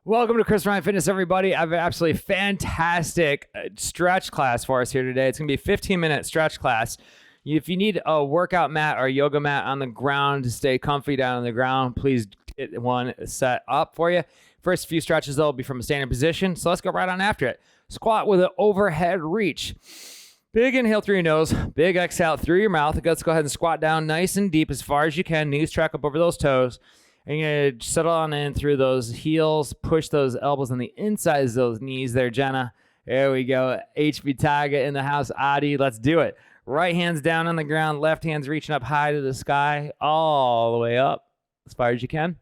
Welcome to Chris Ryan Fitness, everybody. I have an absolutely fantastic stretch class for us here today. It's going to be a 15-minute stretch class. If you need a workout mat or a yoga mat on the ground to stay comfy down on the ground, please get one set up for you. First few stretches, though, will be from a standing position, so let's go right on after it. Squat with an overhead reach. Big inhale through your nose, big exhale through your mouth. Let's go ahead and squat down nice and deep as far as you can. Knees track up over those toes. And you're going to settle on in through those heels, push those elbows on the insides of those knees there, Jenna. There we go. HB Tiger in the house. Adi, let's do it. Right hand's down on the ground, left hand's reaching up high to the sky, all the way up as far as you can.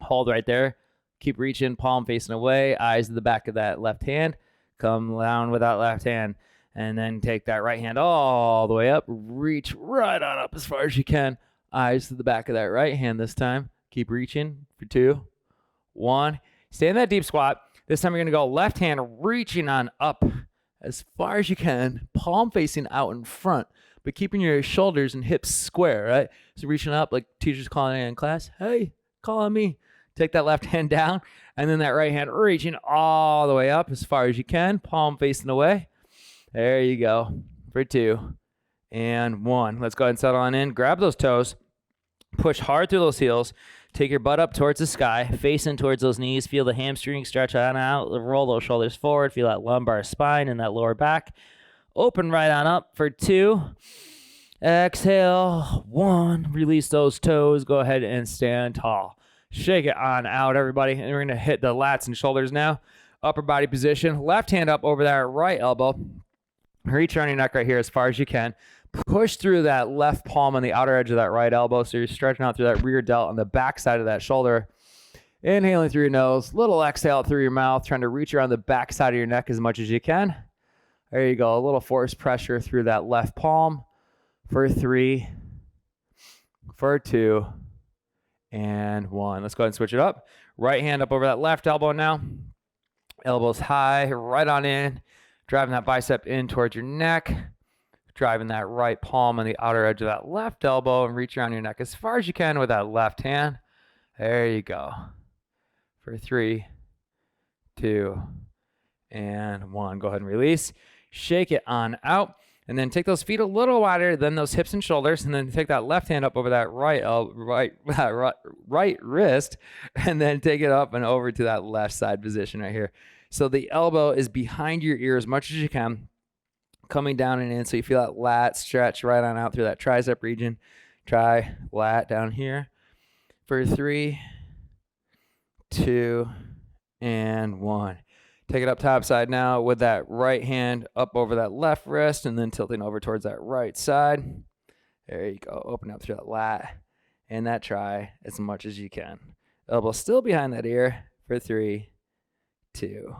Hold right there. Keep reaching, palm facing away, eyes to the back of that left hand. Come down with that left hand. And then take that right hand all the way up. Reach right on up as far as you can. Eyes to the back of that right hand this time. Keep reaching for 2, 1. Stay in that deep squat. This time you're going to go left hand reaching on up as far as you can, palm facing out in front, but keeping your shoulders and hips square, right? So reaching up like teachers calling in class. Hey, call on me. Take that left hand down, and then that right hand reaching all the way up as far as you can, palm facing away. There you go for 2 and 1. Let's go ahead and settle on in. Grab those toes. Push hard through those heels. Take your butt up towards the sky, facing towards those knees. Feel the hamstring stretch on out. Roll those shoulders forward. Feel that lumbar spine and that lower back. Open right on up for 2. Exhale. 1. Release those toes. Go ahead and stand tall. Shake it on out, everybody. And we're going to hit the lats and shoulders now. Upper body position. Left hand up over that right elbow. Reach around your neck right here as far as you can. Push through that left palm on the outer edge of that right elbow. So you're stretching out through that rear delt on the back side of that shoulder. Inhaling through your nose. Little exhale through your mouth. Trying to reach around the back side of your neck as much as you can. There you go. A little force pressure through that left palm. For 3. For 2. And 1. Let's go ahead and switch it up. Right hand up over that left elbow now. Elbows high. Right on in. Driving that bicep in towards your neck. Driving that right palm on the outer edge of that left elbow and reach around your neck as far as you can with that left hand. There you go. For 3, 2, and 1. Go ahead and release. Shake it on out. And then take those feet a little wider than those hips and shoulders. And then take that left hand up over that right wrist. And then take it up and over to that left side position right here. So the elbow is behind your ear as much as you can. Coming down and in, so you feel that lat stretch right on out through that tricep region. Try lat down here for 3, 2, and 1. Take it up top side now with that right hand up over that left wrist and then tilting over towards that right side. There you go. Open up through that lat and that try as much as you can. Elbow still behind that ear for 3, 2,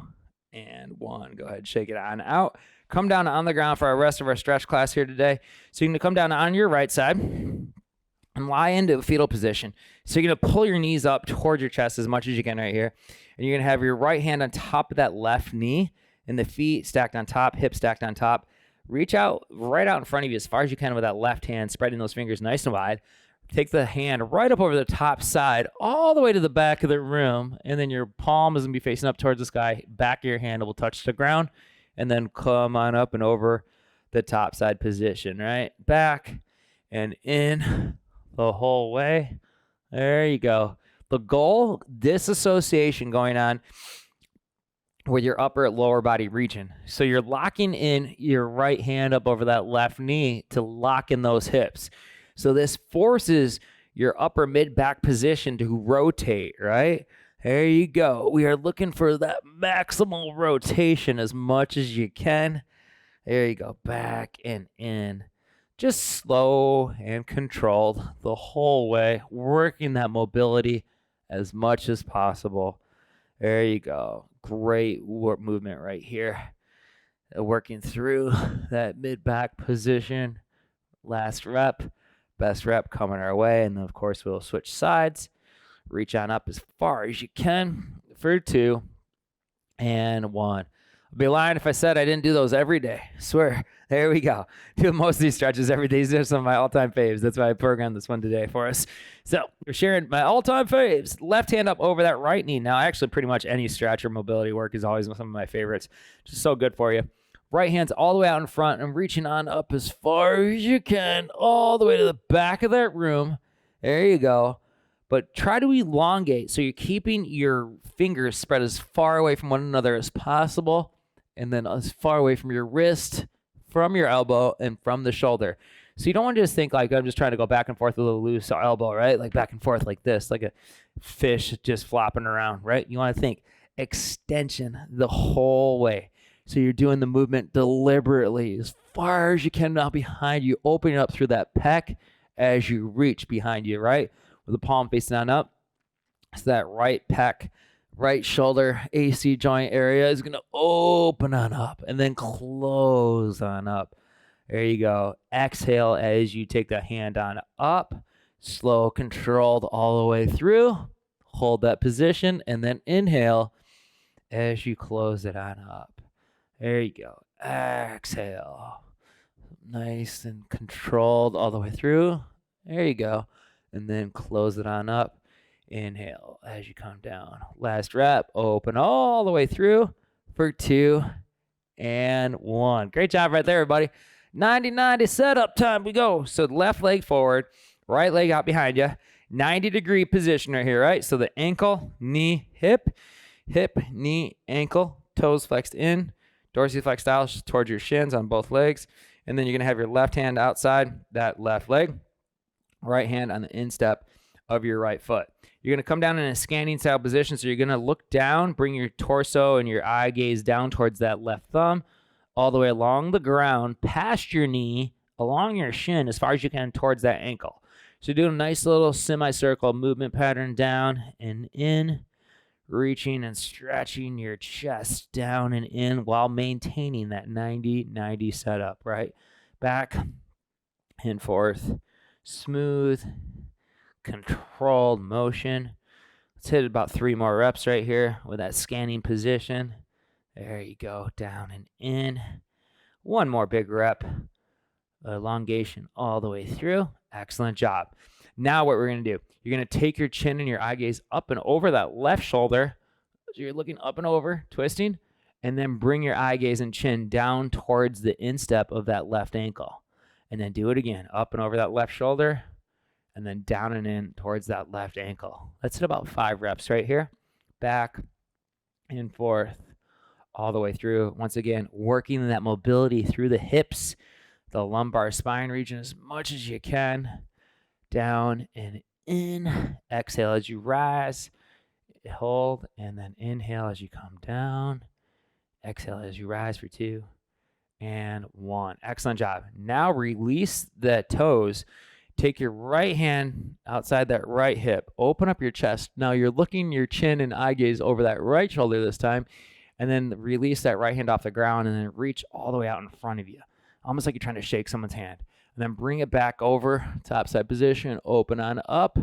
and 1. Go ahead, shake it on out. Come down on the ground for our rest of our stretch class here today. So you're going to come down on your right side and lie into a fetal position. So you're going to pull your knees up toward your chest as much as you can right here. And you're going to have your right hand on top of that left knee and the feet stacked on top, hips stacked on top. Reach out right out in front of you as far as you can with that left hand, spreading those fingers nice and wide. Take the hand right up over the top side, all the way to the back of the room. And then your palm is going to be facing up towards the sky. Back of your hand will touch the ground. And then come on up and over the top side position, right? Back and in the whole way. There you go. The goal, disassociation going on with your upper lower body region. So you're locking in your right hand up over that left knee to lock in those hips. So this forces your upper mid-back position to rotate, right? There you go. We are looking for that maximal rotation as much as you can. There you go. Back and in. Just slow and controlled the whole way. Working that mobility as much as possible. There you go. Great movement right here. Working through that mid-back position. Last rep. Best rep coming our way. And then, of course, we'll switch sides. Reach on up as far as you can for 2 and 1. I'd be lying if I said I didn't do those every day. I swear. There we go. Do most of these stretches every day. These are some of my all-time faves. That's why I programmed this one today for us. So we're sharing my all-time faves. Left hand up over that right knee. Now, actually, pretty much any stretch or mobility work is always some of my favorites. Just so good for you. Right hand's all the way out in front and reaching on up as far as you can, all the way to the back of that room. There you go. But try to elongate so you're keeping your fingers spread as far away from one another as possible, and then as far away from your wrist, from your elbow, and from the shoulder. So you don't want to just think like I'm just trying to go back and forth with a loose elbow, right? Like back and forth like this, like a fish just flopping around, right? You want to think extension the whole way. So you're doing the movement deliberately as far as you can now behind you, opening up through that pec as you reach behind you, right? With the palm facing on up. So that right pec, right shoulder, AC joint area is going to open on up and then close on up. There you go. Exhale as you take the hand on up. Slow, controlled all the way through. Hold that position and then inhale as you close it on up. There you go. Exhale. Nice and controlled all the way through. There you go. And then close it on up. Inhale as you come down. Last rep. Open all the way through for 2 and 1. Great job right there, everybody. 90-90 setup time. We go. So left leg forward, right leg out behind you. 90-degree position right here, right? So the ankle, knee, hip, knee, ankle, toes flexed in, dorsiflexed out towards your shins on both legs. And then you're going to have your left hand outside that left leg, right hand on the instep of your right foot. You're going to come down in a scanning style position. So you're going to look down, bring your torso and your eye gaze down towards that left thumb, all the way along the ground, past your knee, along your shin, as far as you can towards that ankle. So do a nice little semicircle movement pattern down and in, reaching and stretching your chest down and in while maintaining that 90-90 setup, right? Back and forth, smooth, controlled motion. Let's hit about 3 more reps right here with that scanning position. There you go, down and in. 1 more big rep. Elongation all the way through. Excellent job. Now what we're going to do, you're going to take your chin and your eye gaze up and over that left shoulder. So you're looking up and over, twisting, and then bring your eye gaze and chin down towards the instep of that left ankle. And then do it again, up and over that left shoulder, and then down and in towards that left ankle. Let's hit about 5 reps right here. Back and forth, all the way through. Once again, working that mobility through the hips, the lumbar spine region as much as you can. Down and in. Exhale as you rise. Hold, and then inhale as you come down. Exhale as you rise for 2 and 1. Excellent job. Now release the toes. Take your right hand outside that right hip. Open up your chest. Now you're looking your chin and eye gaze over that right shoulder this time. And then release that right hand off the ground and then reach all the way out in front of you. Almost like you're trying to shake someone's hand. And then bring it back over, top side position, open on up,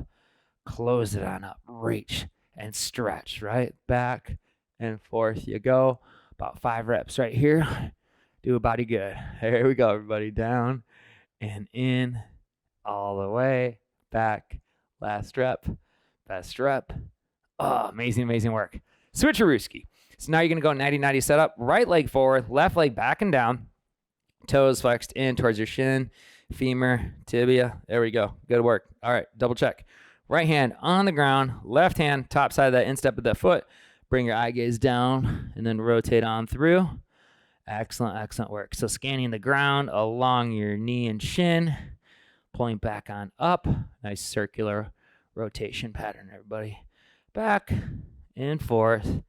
close it on up, reach and stretch, right? Back and forth you go. About 5 reps right here. Do a body good. Here we go, everybody. Down and in, all the way, back, last rep, best rep. Oh, amazing, amazing work. Switcherooski. So now you're going to go 90-90 setup, right leg forward, left leg back and down, toes flexed in towards your shin, femur, tibia. There we go. Good work. All right, double check. Right hand on the ground, left hand top side of that instep of that foot. Bring your eye gaze down and then rotate on through. Excellent, excellent work. So scanning the ground along your knee and shin, pulling back on up. Nice circular rotation pattern, everybody. Back and forth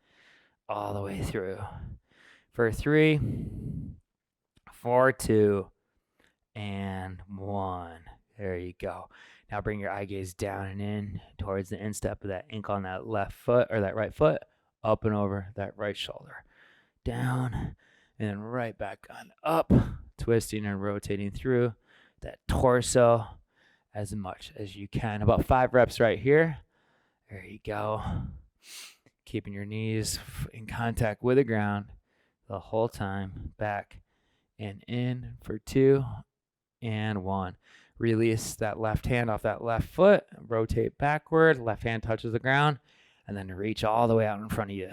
all the way through. For 3, for 2, and 1. There you go. Now bring your eye gaze down and in towards the instep of that ankle on that left foot or that right foot, up and over that right shoulder. Down and then right back on up, twisting and rotating through that torso as much as you can. About 5 reps right here. There you go. Keeping your knees in contact with the ground. the whole time. Back and in for 2 and 1. Release that left hand off that left foot. Rotate backward. Left hand touches the ground. And then reach all the way out in front of you.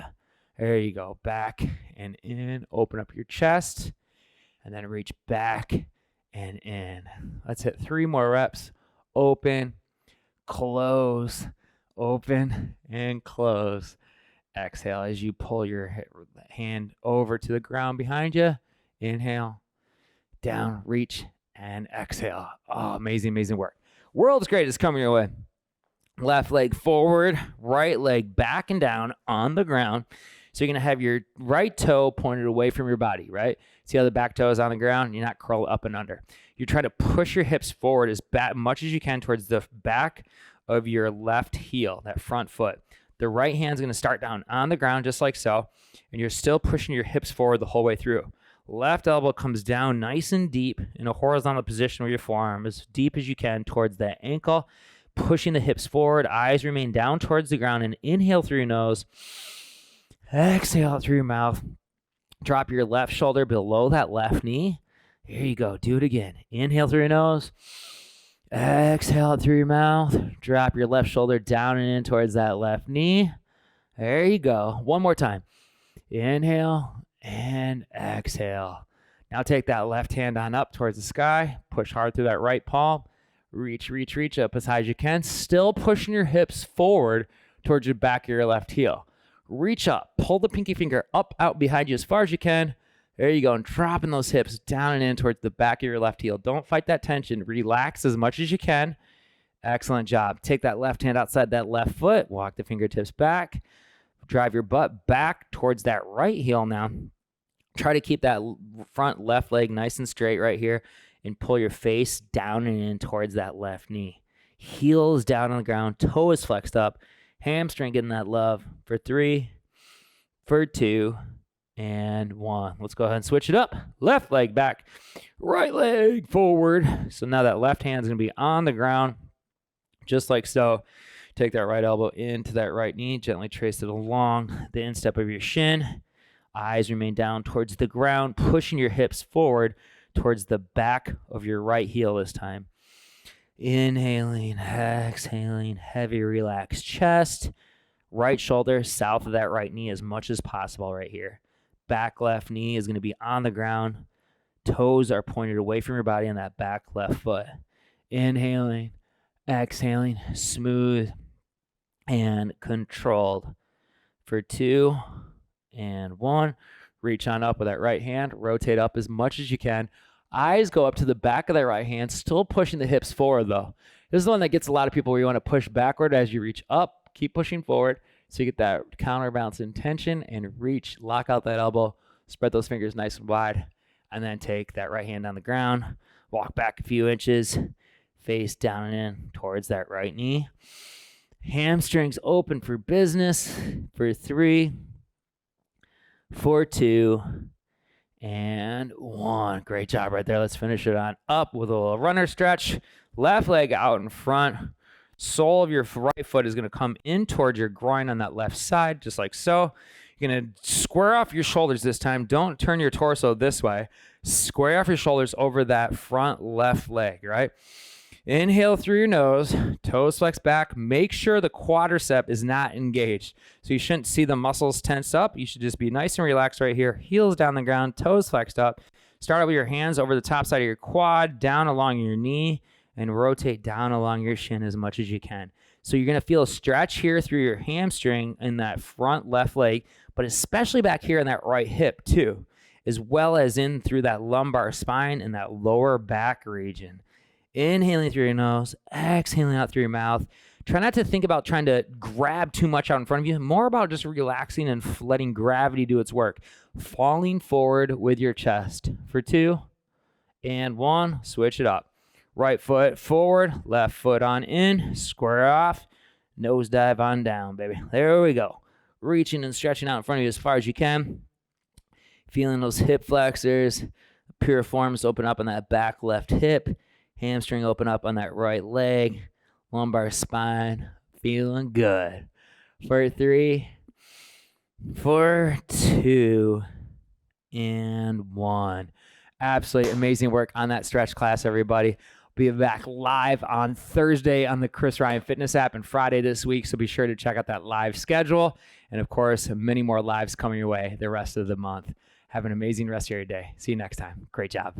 There you go. Back and in. Open up your chest. And then reach back and in. Let's hit 3 more reps. Open, close, open, and close. Exhale as you pull your hand over to the ground behind you. Inhale, down, reach, and exhale. Oh, amazing, amazing work. World's greatest coming your way. Left leg forward, right leg back and down on the ground. So you're going to have your right toe pointed away from your body, right? See how the back toe is on the ground? You're not curled up and under. You're trying to push your hips forward as much as you can towards the back of your left heel, that front foot. The right hand's going to start down on the ground just like so, and you're still pushing your hips forward the whole way through. Left elbow comes down nice and deep in a horizontal position with your forearm as deep as you can towards that ankle, pushing the hips forward. Eyes remain down towards the ground, and inhale through your nose. Exhale out through your mouth. Drop your left shoulder below that left knee. Here you go. Do it again. Inhale through your nose. Exhale out through your mouth. Drop your left shoulder down and in towards that left knee. There you go. One more time. Inhale and exhale. Now take that left hand on up towards the sky. Push hard through that right palm. Reach, reach, reach up as high as you can. Still pushing your hips forward towards your back of your left heel. Reach up. Pull the pinky finger up out behind you as far as you can. There you go. And dropping those hips down and in towards the back of your left heel. Don't fight that tension. Relax as much as you can. Excellent job. Take that left hand outside that left foot. Walk the fingertips back. Drive your butt back towards that right heel now. Try to keep that front left leg nice and straight right here. And pull your face down and in towards that left knee. Heels down on the ground. Toe is flexed up. Hamstring getting that love for 3, for 2, and 1. Let's go ahead and switch it up. Left leg back, right leg forward. So now that left hand is going to be on the ground, just like so. Take that right elbow into that right knee. Gently trace it along the instep of your shin. Eyes remain down towards the ground, pushing your hips forward towards the back of your right heel this time. Inhaling, exhaling, heavy relaxed chest. Right shoulder south of that right knee as much as possible right here. Back left knee is going to be on the ground. Toes are pointed away from your body on that back left foot. Inhaling, exhaling, smooth and controlled. For 2 and 1. Reach on up with that right hand. Rotate up as much as you can. Eyes go up to the back of that right hand, still pushing the hips forward though. This is the one that gets a lot of people where you want to push backward as you reach up. Keep pushing forward so you get that counterbalance in tension and reach, lock out that elbow, spread those fingers nice and wide, and then take that right hand on the ground, walk back a few inches, face down and in towards that right knee. Hamstrings open for business for 3, for 2, and 1. Great job right there. Let's finish it on up with a little runner stretch. Left leg out in front. Sole of your right foot is going to come in towards your groin on that left side, just like so. You're going to square off your shoulders this time. Don't turn your torso this way. Square off your shoulders over that front left leg, right? Inhale through your nose, toes flex back. Make sure the quadricep is not engaged. So you shouldn't see the muscles tense up. You should just be nice and relaxed right here. Heels down the ground, toes flexed up. Start out with your hands over the top side of your quad, down along your knee, and rotate down along your shin as much as you can. So you're going to feel a stretch here through your hamstring in that front left leg, but especially back here in that right hip too, as well as in through that lumbar spine and that lower back region. Inhaling through your nose, exhaling out through your mouth. Try not to think about trying to grab too much out in front of you. More about just relaxing and letting gravity do its work. Falling forward with your chest. For 2 and 1, switch it up. Right foot forward, left foot on in, square off, nose dive on down, baby. There we go. Reaching and stretching out in front of you as far as you can. Feeling those hip flexors, piriformis open up on that back left hip. Hamstring open up on that right leg. Lumbar spine feeling good. For 3, for 2, and 1. Absolutely amazing work on that stretch class, everybody. Be back live on Thursday on the Chris Ryan Fitness app and Friday this week, so be sure to check out that live schedule. And, of course, many more lives coming your way the rest of the month. Have an amazing rest of your day. See you next time. Great job.